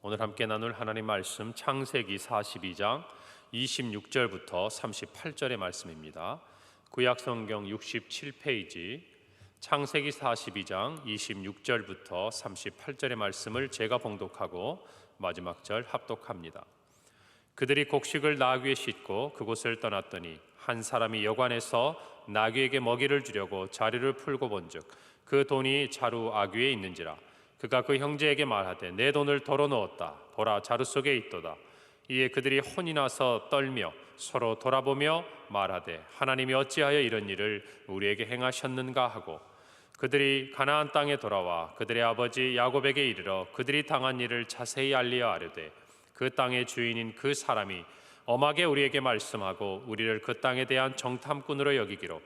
오늘 함께 나눌 하나님 말씀 창세기 42장 26절부터 38절의 말씀입니다. 구약성경 67페이지 창세기 42장 26절부터 38절의 말씀을 제가 봉독하고 마지막 절 합독합니다. 그들이 곡식을 나귀에 싣고 그곳을 떠났더니 한 사람이 여관에서 나귀에게 먹이를 주려고 자루를 풀고 본즉 그 돈이 자루 아귀에 있는지라. 그가 그 형제에게 말하되 내 돈을 덜어놓았다. 보라, 자루 속에 있도다. 이에 그들이 혼이 나서 떨며 서로 돌아보며 말하되 하나님이 어찌하여 이런 일을 우리에게 행하셨는가 하고, 그들이 가나안 땅에 돌아와 그들의 아버지 야곱에게 이르러 그들이 당한 일을 자세히 알리어 아뢰되, 그 땅의 주인인 그 사람이 엄하게 우리에게 말씀하고 우리를 그 땅에 대한 정탐꾼으로 여기기로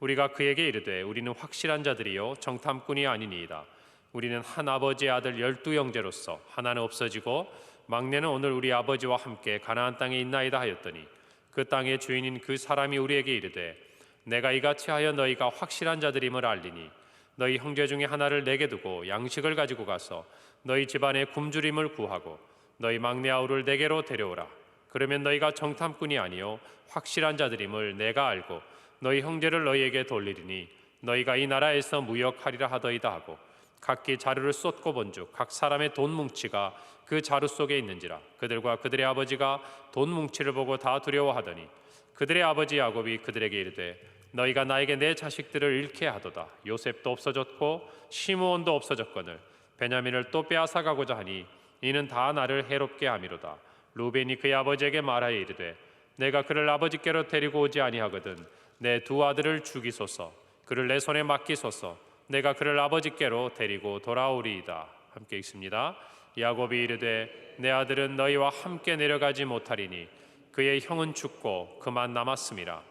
우리가 그에게 이르되 우리는 확실한 자들이요 정탐꾼이 아니니이다. 우리는 한 아버지의 아들 12 형제로서 하나는 없어지고 막내는 오늘 우리 아버지와 함께 가나안 땅에 있나이다 하였더니, 그 땅의 주인인 그 사람이 우리에게 이르되 내가 이같이 하여 너희가 확실한 자들임을 알리니 너희 형제 중에 하나를 내게 두고 양식을 가지고 가서 너희 집안의 굶주림을 구하고 너희 막내 아우를 내게로 데려오라. 그러면 너희가 정탐꾼이 아니요 확실한 자들임을 내가 알고 너희 형제를 너희에게 돌리리니 너희가 이 나라에서 무역하리라 하더이다 하고, 각기 자루를 쏟고 본즉 각 사람의 돈 뭉치가 그 자루 속에 있는지라. 그들과 그들의 아버지가 돈 뭉치를 보고 다 두려워하더니 그들의 아버지 야곱이 그들에게 이르되 너희가 나에게 내 자식들을 잃게 하도다. 요셉도 없어졌고 시므온도 없어졌거늘 베냐민을 또 빼앗아 가고자 하니 이는 다 나를 해롭게 함이로다. 루벤이 그의 아버지에게 말하여 이르되 내가 그를 아버지께로 데리고 오지 아니하거든 내 두 아들을 죽이소서. 그를 내 손에 맡기소서. 내가 그를 아버지께로 데리고 돌아오리이다. 함께 읽습니다. 야곱이 이르되 내 아들은 너희와 함께 내려가지 못하리니 그의 형은 죽고 그만 남았음이라.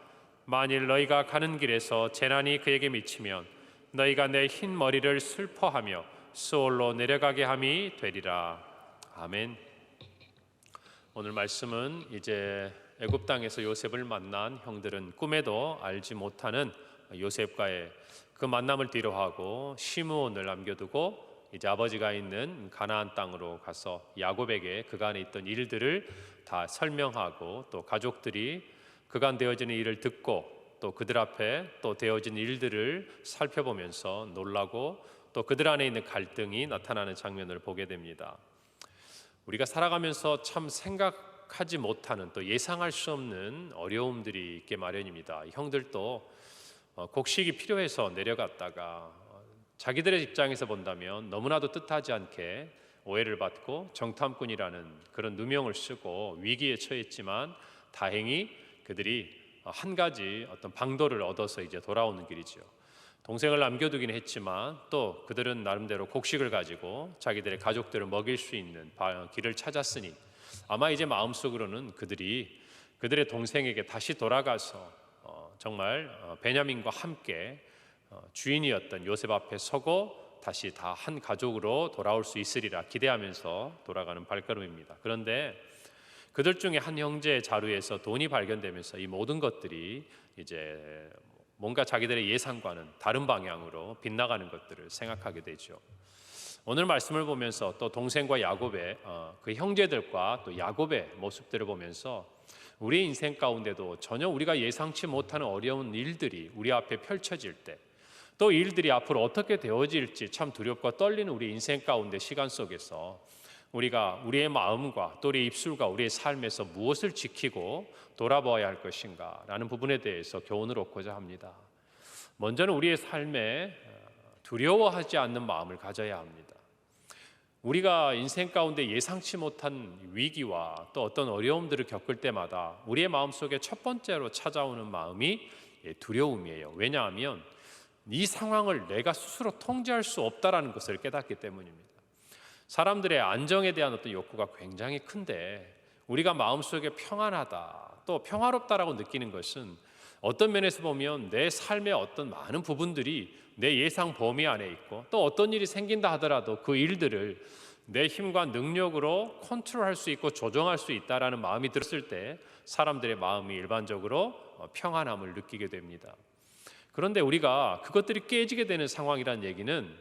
만일 너희가 가는 길에서 재난이 그에게 미치면 너희가 내 흰 머리를 슬퍼하며 스올로 내려가게 함이 되리라. 아멘. 오늘 말씀은 이제 애굽 땅에서 요셉을 만난 형들은 꿈에도 알지 못하는 요셉과의 그 만남을 뒤로하고 시므온을 남겨두고 이제 아버지가 있는 가나안 땅으로 가서 야곱에게 그간에 있던 일들을 다 설명하고, 또 가족들이 그간 되어지는 일을 듣고 또 그들 앞에 또 되어진 일들을 살펴보면서 놀라고 또 그들 안에 있는 갈등이 나타나는 장면을 보게 됩니다. 우리가 살아가면서 참 생각하지 못하는 또 예상할 수 없는 어려움들이 있게 마련입니다. 형들도 곡식이 필요해서 내려갔다가 자기들의 입장에서 본다면 너무나도 뜻하지 않게 오해를 받고 정탐꾼이라는 그런 누명을 쓰고 위기에 처했지만 다행히 그들이 한 가지 어떤 방도를 얻어서 이제 돌아오는 길이죠. 동생을 남겨두긴 했지만 또 그들은 나름대로 곡식을 가지고 자기들의 가족들을 먹일 수 있는 길을 찾았으니 아마 이제 마음속으로는 그들이 그들의 동생에게 다시 돌아가서 정말 베냐민과 함께 주인이었던 요셉 앞에 서고 다시 다 한 가족으로 돌아올 수 있으리라 기대하면서 돌아가는 발걸음입니다. 그런데 그들 중에 한 형제의 자루에서 돈이 발견되면서 이 모든 것들이 이제 뭔가 자기들의 예상과는 다른 방향으로 빗나가는 것들을 생각하게 되죠. 오늘 말씀을 보면서 또 동생과 야곱의 그 형제들과 또 야곱의 모습들을 보면서 우리 인생 가운데도 전혀 우리가 예상치 못하는 어려운 일들이 우리 앞에 펼쳐질 때, 또 일들이 앞으로 어떻게 되어질지 참 두렵고 떨리는 우리 인생 가운데 시간 속에서 우리가 우리의 마음과 또 우리의 입술과 우리의 삶에서 무엇을 지키고 돌아보아야 할 것인가 라는 부분에 대해서 교훈을 얻고자 합니다. 먼저는 우리의 삶에 두려워하지 않는 마음을 가져야 합니다. 우리가 인생 가운데 예상치 못한 위기와 또 어떤 어려움들을 겪을 때마다 우리의 마음속에 첫 번째로 찾아오는 마음이 두려움이에요. 왜냐하면 이 상황을 내가 스스로 통제할 수 없다라는 것을 깨닫기 때문입니다. 사람들의 안정에 대한 어떤 욕구가 굉장히 큰데 우리가 마음속에 평안하다 또 평화롭다라고 느끼는 것은 어떤 면에서 보면 내 삶의 어떤 많은 부분들이 내 예상 범위 안에 있고, 또 어떤 일이 생긴다 하더라도 그 일들을 내 힘과 능력으로 컨트롤할 수 있고 조정할 수 있다라는 마음이 들었을 때 사람들의 마음이 일반적으로 평안함을 느끼게 됩니다. 그런데 우리가 그것들이 깨지게 되는 상황이란 얘기는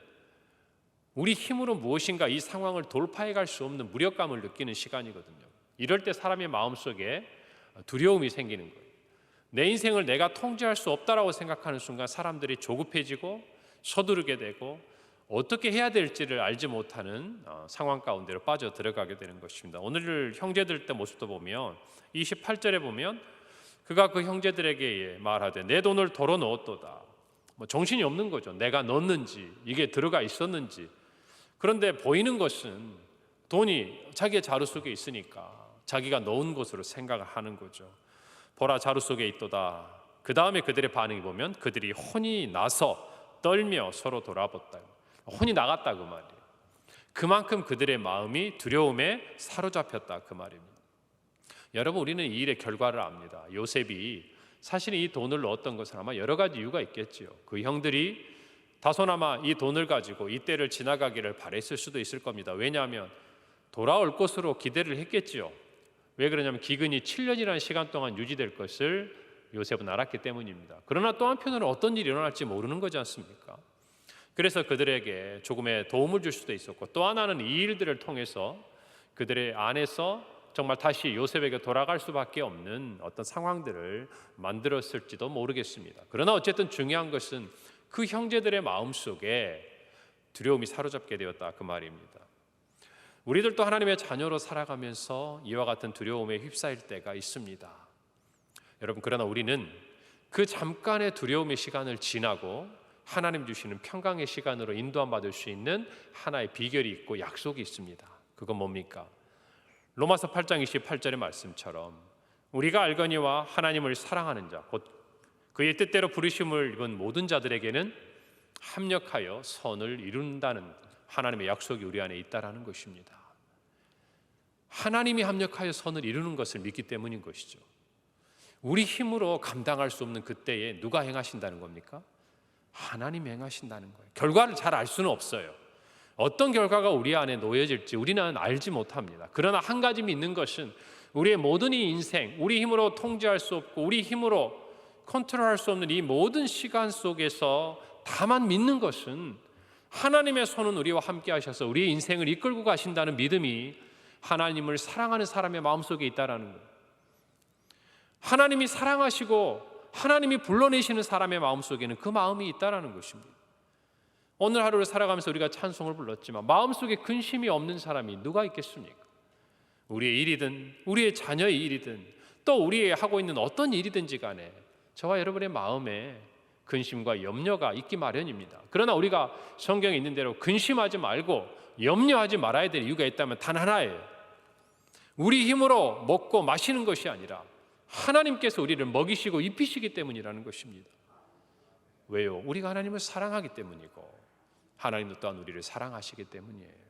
우리 힘으로 무엇인가 이 상황을 돌파해 갈 수 없는 무력감을 느끼는 시간이거든요. 이럴 때 사람의 마음속에 두려움이 생기는 거예요. 내 인생을 내가 통제할 수 없다라고 생각하는 순간 사람들이 조급해지고 서두르게 되고 어떻게 해야 될지를 알지 못하는 상황 가운데로 빠져 들어가게 되는 것입니다. 오늘 형제들 때 모습도 보면 28절에 보면 그가 그 형제들에게 말하되 내 돈을 도로 넣었도다. 정신이 없는 거죠. 내가 넣었는지 이게 들어가 있었는지. 그런데 보이는 것은 돈이 자기의 자루 속에 있으니까 자기가 넣은 것으로 생각을 하는 거죠. 보라 자루 속에 있도다. 그 다음에 그들의 반응이 보면 그들이 혼이 나서 떨며 서로 돌아봤다. 혼이 나갔다 그 말이에요. 그만큼 그들의 마음이 두려움에 사로잡혔다 그 말입니다. 여러분 우리는 이 일의 결과를 압니다. 요셉이 사실 이 돈을 넣었던 것은 아마 여러 가지 이유가 있겠지요. 그 형들이 다소나마 이 돈을 가지고 이 때를 지나가기를 바랬을 수도 있을 겁니다. 왜냐하면 돌아올 것으로 기대를 했겠지요. 왜 그러냐면 기근이 7년이라는 시간 동안 유지될 것을 요셉은 알았기 때문입니다. 그러나 또 한편으로는 어떤 일이 일어날지 모르는 거지 않습니까? 그래서 그들에게 조금의 도움을 줄 수도 있었고 또 하나는 이 일들을 통해서 그들의 안에서 정말 다시 요셉에게 돌아갈 수밖에 없는 어떤 상황들을 만들었을지도 모르겠습니다. 그러나 어쨌든 중요한 것은 그 형제들의 마음속에 두려움이 사로잡게 되었다 그 말입니다. 우리들도 하나님의 자녀로 살아가면서 이와 같은 두려움에 휩싸일 때가 있습니다. 여러분 그러나 우리는 그 잠깐의 두려움의 시간을 지나고 하나님 주시는 평강의 시간으로 인도함 받을 수 있는 하나의 비결이 있고 약속이 있습니다. 그건 뭡니까? 로마서 8장 28절의 말씀처럼 우리가 알거니와 하나님을 사랑하는 자 곧 그의 뜻대로 부르심을 입은 모든 자들에게는 합력하여 선을 이룬다는 하나님의 약속이 우리 안에 있다라는 것입니다. 하나님이 합력하여 선을 이루는 것을 믿기 때문인 것이죠. 우리 힘으로 감당할 수 없는 그때에 누가 행하신다는 겁니까? 하나님이 행하신다는 거예요. 결과를 잘 알 수는 없어요. 어떤 결과가 우리 안에 놓여질지 우리는 알지 못합니다. 그러나 한 가지 믿는 것은 우리의 모든 이 인생, 우리 힘으로 통제할 수 없고 우리 힘으로 컨트롤할 수 없는 이 모든 시간 속에서 다만 믿는 것은 하나님의 손은 우리와 함께 하셔서 우리의 인생을 이끌고 가신다는 믿음이 하나님을 사랑하는 사람의 마음속에 있다라는 거예요. 하나님이 사랑하시고 하나님이 불러내시는 사람의 마음속에는 그 마음이 있다라는 것입니다. 오늘 하루를 살아가면서 우리가 찬송을 불렀지만 마음속에 근심이 없는 사람이 누가 있겠습니까? 우리의 일이든 우리의 자녀의 일이든 또 우리의 하고 있는 어떤 일이든지 간에 저와 여러분의 마음에 근심과 염려가 있기 마련입니다. 그러나 우리가 성경에 있는 대로 근심하지 말고 염려하지 말아야 될 이유가 있다면 단 하나예요. 우리 힘으로 먹고 마시는 것이 아니라 하나님께서 우리를 먹이시고 입히시기 때문이라는 것입니다. 왜요? 우리가 하나님을 사랑하기 때문이고 하나님도 또한 우리를 사랑하시기 때문이에요.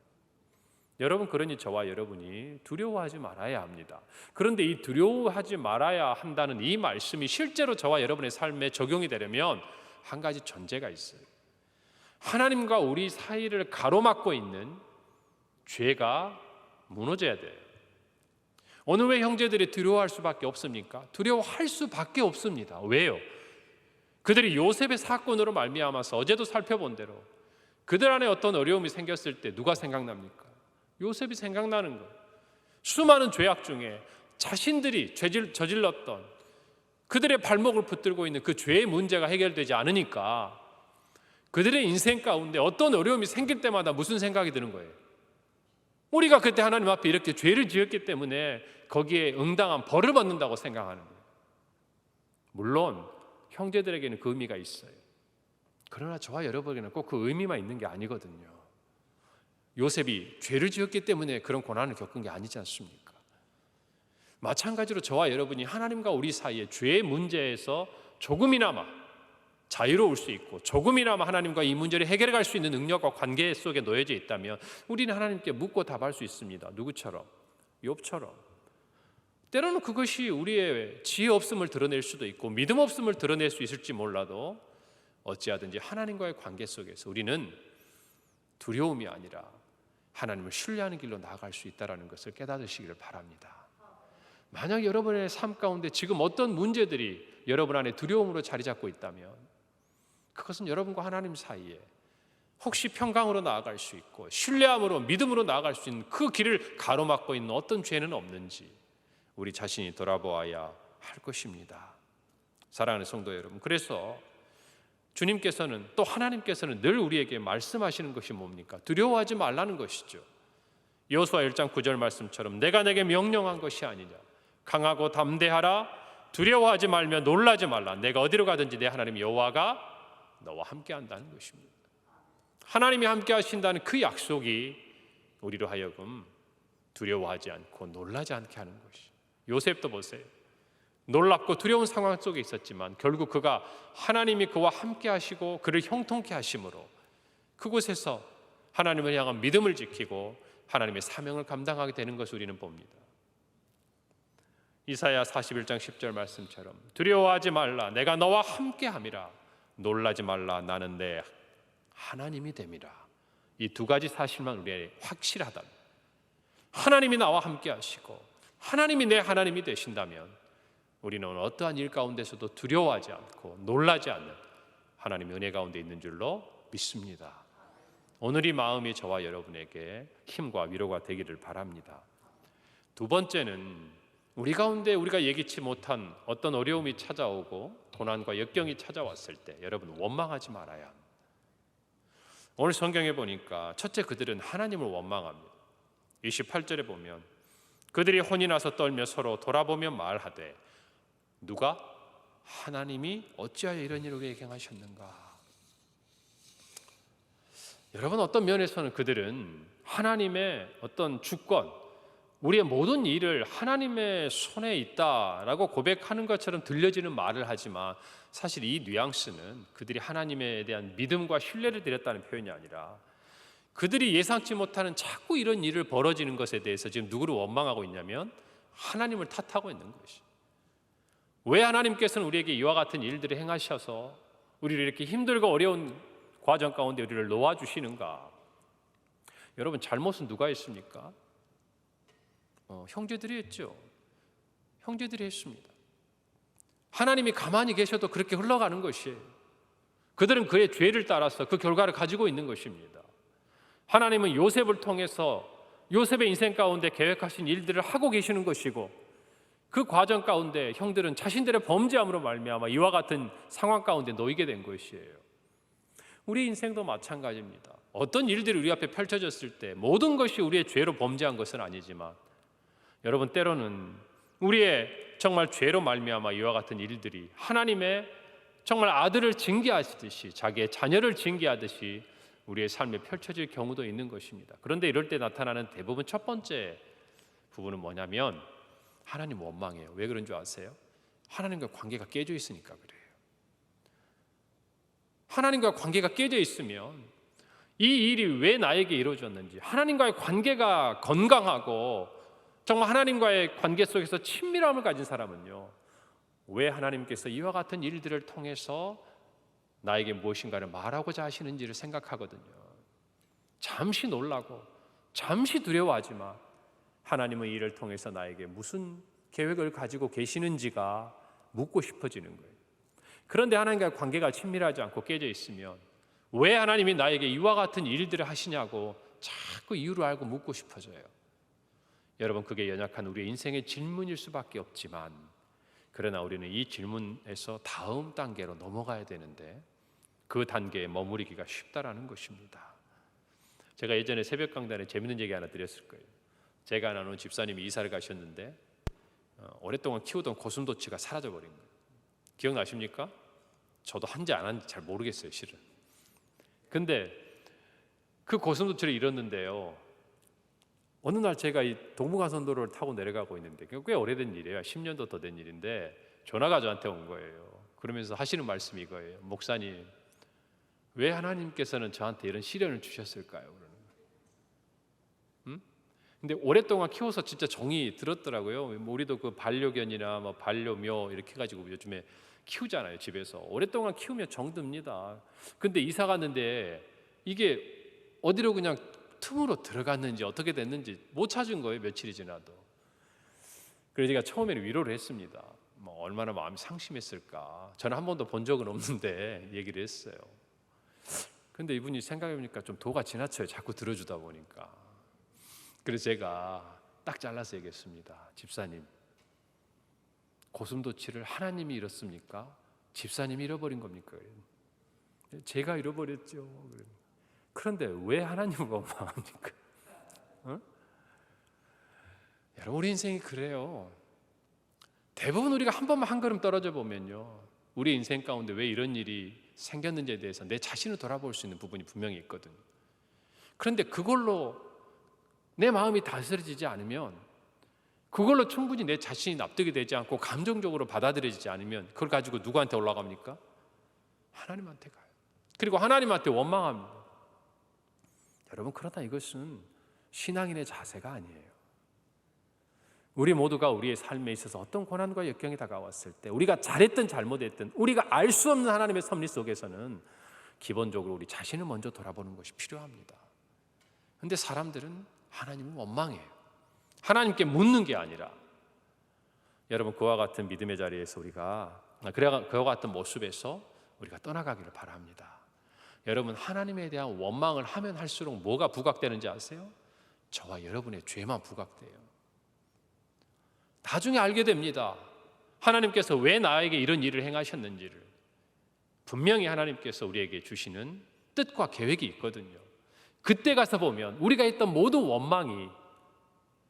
여러분 그러니 저와 여러분이 두려워하지 말아야 합니다. 그런데 이 두려워하지 말아야 한다는 이 말씀이 실제로 저와 여러분의 삶에 적용이 되려면 한 가지 전제가 있어요. 하나님과 우리 사이를 가로막고 있는 죄가 무너져야 돼요. 오늘 왜 형제들이 두려워할 수밖에 없습니까? 두려워할 수밖에 없습니다. 왜요? 그들이 요셉의 사건으로 말미암아서 어제도 살펴본 대로 그들 안에 어떤 어려움이 생겼을 때 누가 생각납니까? 요셉이 생각나는 거예요. 수많은 죄악 중에 자신들이 저질렀던 그들의 발목을 붙들고 있는 그 죄의 문제가 해결되지 않으니까 그들의 인생 가운데 어떤 어려움이 생길 때마다 무슨 생각이 드는 거예요? 우리가 그때 하나님 앞에 이렇게 죄를 지었기 때문에 거기에 응당한 벌을 받는다고 생각하는 거예요. 물론 형제들에게는 그 의미가 있어요. 그러나 저와 여러분에게는 꼭 그 의미만 있는 게 아니거든요. 요셉이 죄를 지었기 때문에 그런 고난을 겪은 게 아니지 않습니까? 마찬가지로 저와 여러분이 하나님과 우리 사이의 죄의 문제에서 조금이나마 자유로울 수 있고 조금이나마 하나님과 이 문제를 해결해 갈 수 있는 능력과 관계 속에 놓여져 있다면 우리는 하나님께 묻고 답할 수 있습니다. 누구처럼? 욥처럼. 때로는 그것이 우리의 지혜 없음을 드러낼 수도 있고 믿음 없음을 드러낼 수 있을지 몰라도 어찌하든지 하나님과의 관계 속에서 우리는 두려움이 아니라 하나님을 신뢰하는 길로 나아갈 수 있다는 것을 깨닫으시기를 바랍니다. 만약 여러분의 삶 가운데 지금 어떤 문제들이 여러분 안에 두려움으로 자리 잡고 있다면 그것은 여러분과 하나님 사이에 혹시 평강으로 나아갈 수 있고 신뢰함으로 믿음으로 나아갈 수 있는 그 길을 가로막고 있는 어떤 죄는 없는지 우리 자신이 돌아보아야 할 것입니다. 사랑하는 성도 여러분, 그래서 주님께서는 또 하나님께서는 늘 우리에게 말씀하시는 것이 뭡니까? 두려워하지 말라는 것이죠. 여호수아 1장 9절 말씀처럼 내가 내게 명령한 것이 아니냐, 강하고 담대하라, 두려워하지 말며 놀라지 말라, 내가 어디로 가든지 내 하나님 여호와가 너와 함께 한다는 것입니다. 하나님이 함께 하신다는 그 약속이 우리로 하여금 두려워하지 않고 놀라지 않게 하는 것이. 요셉도 보세요. 놀랍고 두려운 상황 속에 있었지만 결국 그가 하나님이 그와 함께 하시고 그를 형통케 하심으로 그곳에서 하나님을 향한 믿음을 지키고 하나님의 사명을 감당하게 되는 것을 우리는 봅니다. 이사야 41장 10절 말씀처럼 두려워하지 말라, 내가 너와 함께 함이라, 놀라지 말라, 나는 내 하나님이 됨이라. 이 두 가지 사실만 우리에게 확실하다. 하나님이 나와 함께 하시고 하나님이 내 하나님이 되신다면 우리는 어떠한 일 가운데서도 두려워하지 않고 놀라지 않는 하나님의 은혜 가운데 있는 줄로 믿습니다. 오늘 이 마음이 저와 여러분에게 힘과 위로가 되기를 바랍니다. 두 번째는 우리 가운데 우리가 예기치 못한 어떤 어려움이 찾아오고 고난과 역경이 찾아왔을 때 여러분 원망하지 말아야 합니다. 오늘 성경에 보니까 첫째, 그들은 하나님을 원망합니다. 28절에 보면 그들이 혼이 나서 떨며 서로 돌아보며 말하되 누가? 하나님이 어찌하여 이런 일을 우리에게 행하셨는가? 여러분, 어떤 면에서는 그들은 하나님의 어떤 주권, 우리의 모든 일을 하나님의 손에 있다라고 고백하는 것처럼 들려지는 말을 하지만 사실 이 뉘앙스는 그들이 하나님에 대한 믿음과 신뢰를 드렸다는 표현이 아니라 그들이 예상치 못하는 자꾸 이런 일을 벌어지는 것에 대해서 지금 누구를 원망하고 있냐면 하나님을 탓하고 있는 것이. 왜 하나님께서는 우리에게 이와 같은 일들을 행하셔서 우리를 이렇게 힘들고 어려운 과정 가운데 우리를 놓아주시는가? 여러분, 잘못은 누가 했습니까? 형제들이 했죠. 형제들이 했습니다. 하나님이 가만히 계셔도 그렇게 흘러가는 것이에요. 그들은 그의 죄를 따라서 그 결과를 가지고 있는 것입니다. 하나님은 요셉을 통해서 요셉의 인생 가운데 계획하신 일들을 하고 계시는 것이고 그 과정 가운데 형들은 자신들의 범죄함으로 말미암아 이와 같은 상황 가운데 놓이게 된 것이에요. 우리 인생도 마찬가지입니다. 어떤 일들이 우리 앞에 펼쳐졌을 때 모든 것이 우리의 죄로 범죄한 것은 아니지만 여러분, 때로는 우리의 정말 죄로 말미암아 이와 같은 일들이 하나님의 정말 아들을 징계하시듯이 자기의 자녀를 징계하듯이 우리의 삶에 펼쳐질 경우도 있는 것입니다. 그런데 이럴 때 나타나는 대부분 첫 번째 부분은 뭐냐면 하나님 원망해요. 왜 그런 줄 아세요? 하나님과 관계가 깨져 있으니까 그래요. 하나님과 관계가 깨져 있으면 이 일이 왜 나에게 이루어졌는지, 하나님과의 관계가 건강하고 정말 하나님과의 관계 속에서 친밀함을 가진 사람은요, 왜 하나님께서 이와 같은 일들을 통해서 나에게 무엇인가를 말하고자 하시는지를 생각하거든요. 잠시 놀라고 잠시 두려워하지만 하나님은 이 일을 통해서 나에게 무슨 계획을 가지고 계시는지가 묻고 싶어지는 거예요. 그런데 하나님과의 관계가 친밀하지 않고 깨져 있으면 왜 하나님이 나에게 이와 같은 일들을 하시냐고 자꾸 이유를 알고 묻고 싶어져요. 여러분, 그게 연약한 우리의 인생의 질문일 수밖에 없지만 그러나 우리는 이 질문에서 다음 단계로 넘어가야 되는데 그 단계에 머무르기가 쉽다라는 것입니다. 제가 예전에 새벽 강단에 재밌는 얘기 하나 드렸을 거예요. 제가 아는 집사님이 이사를 가셨는데 오랫동안 키우던 고슴도치가 사라져버린 거예요. 기억나십니까? 저도 한지 안 한지 잘 모르겠어요, 실은. 근데 그 고슴도치를 잃었는데요, 어느 날 제가 이 동부간선도로를 타고 내려가고 있는데 꽤 오래된 일이에요. 10년도 더 된 일인데 전화가 저한테 온 거예요. 그러면서 하시는 말씀이 이거예요. 목사님, 왜 하나님께서는 저한테 이런 시련을 주셨을까요? 그러는 거예요. 근데 오랫동안 키워서 진짜 정이 들었더라고요. 우리도 그 반려견이나 뭐 반려묘 이렇게 해가지고 요즘에 키우잖아요, 집에서. 오랫동안 키우면 정듭니다. 근데 이사 갔는데 이게 어디로 그냥 틈으로 들어갔는지 어떻게 됐는지 못 찾은 거예요, 며칠이 지나도. 그래서 제가 처음에는 위로를 했습니다. 뭐 얼마나 마음이 상심했을까. 저는 한 번도 본 적은 없는데 얘기를 했어요. 근데 이분이 생각해보니까 좀 도가 지나쳐요. 자꾸 들어주다 보니까. 그래서 제가 딱 잘라서 얘기했습니다. 집사님, 고슴도치를 하나님이 잃었습니까? 집사님이 잃어버린 겁니까? 제가 잃어버렸죠. 그런데 왜 하나님을 원망합니까? 여러분, 우리 인생이 그래요. 대부분 우리가 한 번만 한 걸음 떨어져 보면요, 우리 인생 가운데 왜 이런 일이 생겼는지에 대해서 내 자신을 돌아볼 수 있는 부분이 분명히 있거든요. 그런데 그걸로 내 마음이 다스려지지 않으면, 그걸로 충분히 내 자신이 납득이 되지 않고 감정적으로 받아들여지지 않으면 그걸 가지고 누구한테 올라갑니까? 하나님한테 가요. 그리고 하나님한테 원망합니다. 여러분, 그러나 이것은 신앙인의 자세가 아니에요. 우리 모두가 우리의 삶에 있어서 어떤 고난과 역경이 다가왔을 때, 우리가 잘했든 잘못했든 우리가 알 수 없는 하나님의 섭리 속에서는 기본적으로 우리 자신을 먼저 돌아보는 것이 필요합니다. 그런데 사람들은 하나님을 원망해요. 하나님께 묻는 게 아니라. 여러분, 그와 같은 믿음의 자리에서 그와 같은 모습에서 우리가 떠나가기를 바랍니다. 여러분, 하나님에 대한 원망을 하면 할수록 뭐가 부각되는지 아세요? 저와 여러분의 죄만 부각돼요. 나중에 알게 됩니다. 하나님께서 왜 나에게 이런 일을 행하셨는지를. 분명히 하나님께서 우리에게 주시는 뜻과 계획이 있거든요. 그때 가서 보면 우리가 했던 모든 원망이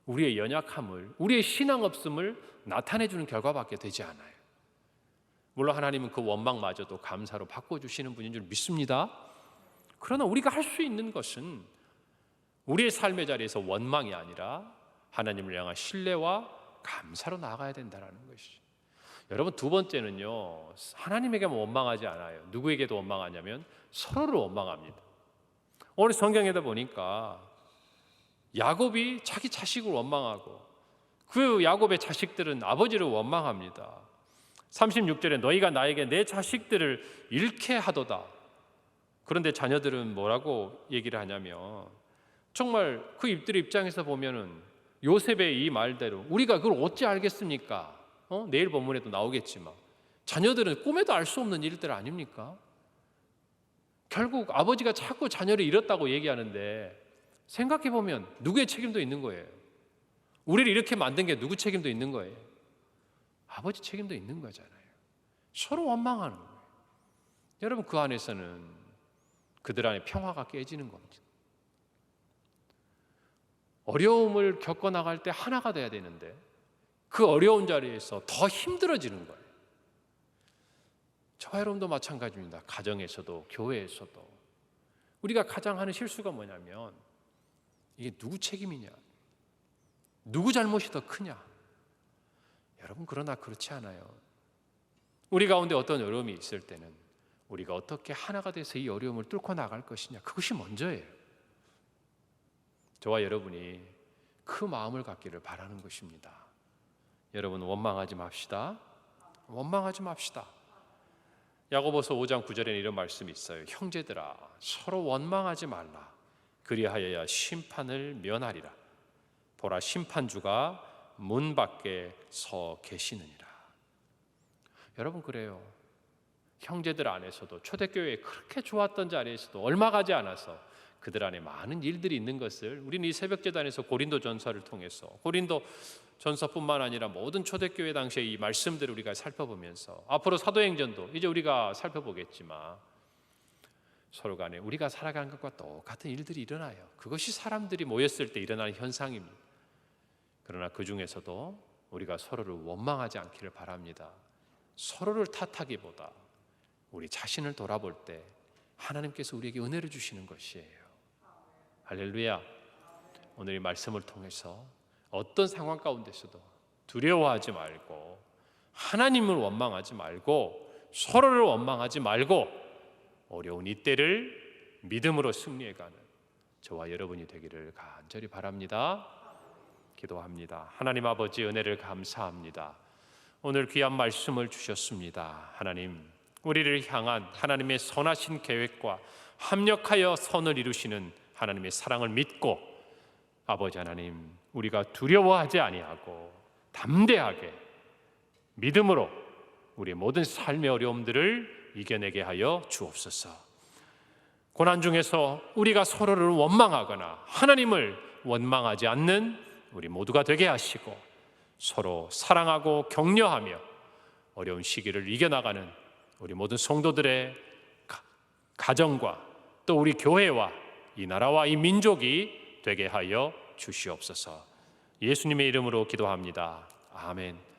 우리의 연약함을, 우리의 신앙 없음을 나타내주는 결과밖에 되지 않아요. 물론 하나님은 그 원망마저도 감사로 바꿔주시는 분인 줄 믿습니다. 그러나 우리가 할 수 있는 것은 우리의 삶의 자리에서 원망이 아니라 하나님을 향한 신뢰와 감사로 나아가야 된다는 것이죠. 여러분, 두 번째는요, 하나님에게만 원망하지 않아요. 누구에게도 원망하냐면 서로를 원망합니다. 오늘 성경에다 보니까 야곱이 자기 자식을 원망하고 그 야곱의 자식들은 아버지를 원망합니다. 36절에 너희가 나에게 내 자식들을 잃게 하도다. 그런데 자녀들은 뭐라고 얘기를 하냐면, 정말 그 입들의 입장에서 보면은 요셉의 이 말대로 우리가 그걸 어찌 알겠습니까? 내일 본문에도 나오겠지만 자녀들은 꿈에도 알 수 없는 일들 아닙니까? 결국 아버지가 자꾸 자녀를 잃었다고 얘기하는데, 생각해보면 누구의 책임도 있는 거예요. 우리를 이렇게 만든 게 누구 책임도 있는 거예요. 아버지 책임도 있는 거잖아요. 서로 원망하는 거예요. 여러분, 그 안에서는 그들 안에 평화가 깨지는 겁니다. 어려움을 겪어나갈 때 하나가 돼야 되는데 그 어려운 자리에서 더 힘들어지는 거예요. 저와 여러분도 마찬가지입니다. 가정에서도 교회에서도 우리가 가장 하는 실수가 뭐냐면, 이게 누구 책임이냐, 누구 잘못이 더 크냐. 여러분, 그러나 그렇지 않아요. 우리 가운데 어떤 어려움이 있을 때는 우리가 어떻게 하나가 돼서 이 어려움을 뚫고 나갈 것이냐, 그것이 먼저예요. 저와 여러분이 그 마음을 갖기를 바라는 것입니다. 여러분, 원망하지 맙시다. 원망하지 맙시다. 야고보서 5장 9절에는 이런 말씀이 있어요. 형제들아, 서로 원망하지 말라. 그리하여야 심판을 면하리라. 보라, 심판주가 문 밖에 서 계시느니라. 여러분, 그래요. 형제들 안에서도 초대교회에 그렇게 좋았던 자리에서도 얼마 가지 않아서 그들 안에 많은 일들이 있는 것을 우리는 이 새벽제단에서 고린도 전서를 통해서, 고린도 전서뿐만 아니라 모든 초대교회 당시의 이 말씀들을 우리가 살펴보면서, 앞으로 사도행전도 이제 우리가 살펴보겠지만 서로 간에 우리가 살아가는 것과 똑같은 일들이 일어나요. 그것이 사람들이 모였을 때 일어나는 현상입니다. 그러나 그 중에서도 우리가 서로를 원망하지 않기를 바랍니다. 서로를 탓하기보다 우리 자신을 돌아볼 때 하나님께서 우리에게 은혜를 주시는 것이에요. 할렐루야. 오늘 이 말씀을 통해서 어떤 상황 가운데서도 두려워하지 말고, 하나님을 원망하지 말고, 서로를 원망하지 말고, 어려운 이때를 믿음으로 승리해가는 저와 여러분이 되기를 간절히 바랍니다. 기도합니다. 하나님 아버지, 은혜를 감사합니다. 오늘 귀한 말씀을 주셨습니다. 하나님, 우리를 향한 하나님의 선하신 계획과 합력하여 선을 이루시는 하나님의 사랑을 믿고, 아버지 하나님, 우리가 두려워하지 아니하고 담대하게 믿음으로 우리의 모든 삶의 어려움들을 이겨내게 하여 주옵소서. 고난 중에서 우리가 서로를 원망하거나 하나님을 원망하지 않는 우리 모두가 되게 하시고, 서로 사랑하고 격려하며 어려운 시기를 이겨나가는 우리 모든 성도들의 가정과 또 우리 교회와 이 나라와 이 민족이 되게 하여 주시옵소서. 예수님의 이름으로 기도합니다. 아멘.